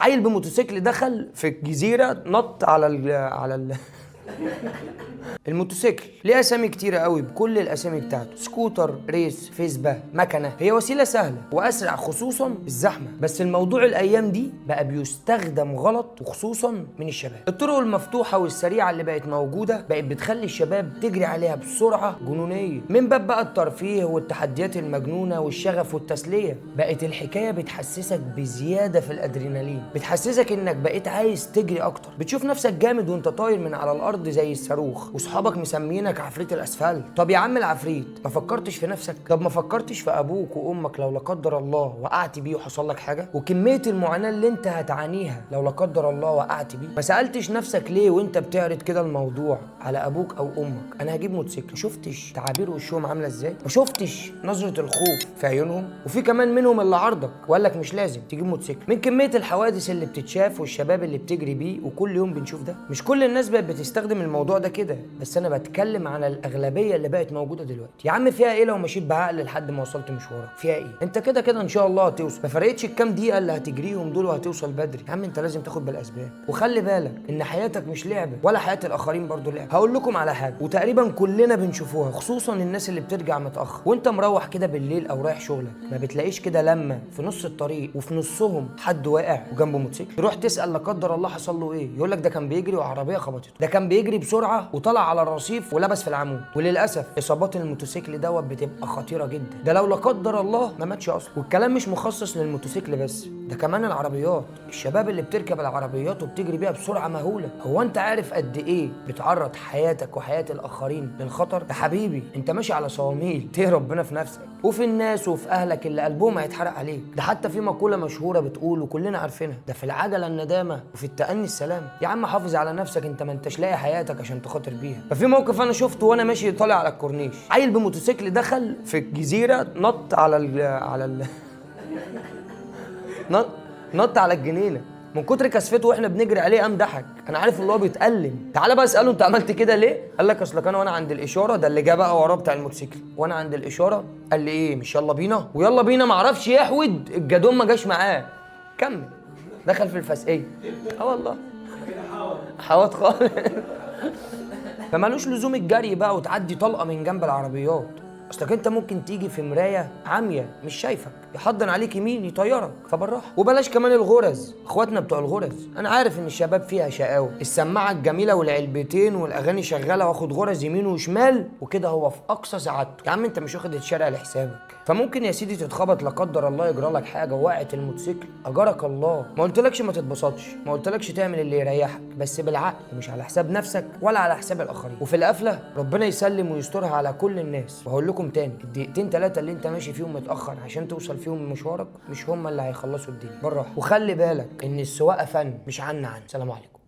عيل بموتوسيكل دخل في الجزيرة، نط على الموتوسيكل ليه اسامي كتيره قوي بكل الاسامي بتاعته: سكوتر، ريس، فيسبا، مكنه. هي وسيله سهله واسرع خصوصا الزحمه، بس الموضوع الايام دي بقى بيستخدم غلط وخصوصا من الشباب. الطرق المفتوحه والسريعه اللي بقت موجوده بقت بتخلي الشباب تجري عليها بسرعه جنونيه، من باب بقى الترفيه والتحديات المجنونه والشغف والتسليه. بقت الحكايه بتحسسك بزياده في الادرينالين، بتحسسك انك بقيت عايز تجري اكتر، بتشوف نفسك جامد وانت طاير من على الارض زي الصاروخ، واصحابك مسمينك عفريت الاسفلت. طب يا عم العفريت، ما فكرتش في نفسك؟ طب ما فكرتش في ابوك وامك لو لا قدر الله وقعت بيه وحصل لك حاجه؟ وكميه المعاناه اللي انت هتعانيها لو لا قدر الله وقعت بيه؟ ما سالتش نفسك ليه وانت بتعرض كده الموضوع على ابوك او امك: انا هجيب موتوسيكل؟ ما شفتش تعابير وشهم عامله ازاي؟ ما شفتش نظره الخوف في عيونهم؟ وفي كمان منهم اللي عرضك وقال لك مش لازم تجيب موتوسيكل. من كميه الحوادث اللي بتتشاف والشباب اللي بتجري بيه وكل يوم بنشوف ده. مش كل الناس بقت بتستخدم الموضوع ده كده، بس انا بتكلم على الاغلبيه اللي بقت موجوده دلوقتي. يا عم فيها ايه لو مشيت بعقل لحد ما وصلت مشوارك؟ فيها ايه؟ انت كده كده ان شاء الله هتوصل، ما فرقتش الكام دقيقه اللي هتجريهم دول وهتوصل بدري. يا عم انت لازم تاخد بالاسباب، وخلي بالك ان حياتك مش لعبه، ولا حياه الاخرين برضو لعبه. هقول لكم على حاجه وتقريبا كلنا بنشوفوها، خصوصا الناس اللي بترجع متاخر وانت مروح كده بالليل او رايح شغلك. ما بتلاقيش كده لما في نص الطريق وفي نصهم حد واقع وجنبه موتوسيكل؟ تروح تسال لا قدر الله حصل له ايه، يقول لك ده كان بيجري وعربيه خبطته، ده كان بيجري بسرعه وطلع على الرصيف ولبس في العمود. وللاسف اصابات الموتوسيكل دوت بتبقى خطيره جدا، ده لو لا قدر الله ما ماتش اصلا. والكلام مش مخصص للموتوسيكل بس، ده كمان العربيات. الشباب اللي بتركب العربيات وبتجري بيها بسرعه مهوله، هو انت عارف قد ايه بتعرض حياتك وحياه الاخرين للخطر؟ يا حبيبي انت ماشي على صواميل، اتقي ربنا في نفسك وفي الناس وفي اهلك اللي قلبهم هيتحرق عليك. ده حتى في مقوله مشهوره بتقول وكلنا عارفينها: ده في العجله الندامه وفي التأني السلام. يا عم حافظ على نفسك، انت ما انتش لاقي حياتك عشان تخاطر بيها. ففي موقف انا شفته وانا ماشي طالع على الكورنيش: عيل بموتوسيكل دخل في الجزيره، نط نط نط على الجنينه. من كتر كثفته واحنا بنجري عليه قام ضحك. انا عارف ان هو بيتألم. تعالى بقى اساله: انت عملت كده ليه؟ قال لك اصل كان وانا عند الاشاره، ده اللي جه بقى وراه بتاع الموتوسيكل، وانا عند الاشاره قال لي ايه مش يلا بينا؟ ويلا بينا ما عرفش يحود، الجدون ما جاش معاه، كمل دخل في الفسقيه. والله حوات خالص. فمالوش لزوم الجري بقى وتعدي طلقه من جنب العربيات. اصلك انت ممكن تيجي في مرايه عاميه مش شايفك، يحضن عليك يمين يطيرك، فبالراحه. وبلاش كمان الغرز، اخواتنا بتوع الغرز. انا عارف ان الشباب فيها شقاوه، السماعه الجميله والعلبتين والاغاني شغاله واخد غرز يمين وشمال وكده هو في اقصى سعادته. يا عم انت مش واخد الشارع لحسابك، فممكن يا سيدي تتخبط لا قدر الله يجرى لك حاجه وقعت الموتوسيكل اجرك الله. ما قلتلكش ما تتبسطش، ما قلتلكش تعمل اللي يريحك، بس بالعقل مش على حساب نفسك ولا على حساب الاخرين. وفي القفله ربنا يسلم ويسترها على كل الناس. وهقول لكم تاني: الدقيقتين 3 اللي انت ماشي فيهم متاخر عشان توصل فيهم مشوارك مش هم اللي هيخلصوا الدنيا. بالراحه، وخلي بالك ان السواقه فن مش عن. سلام عليكم.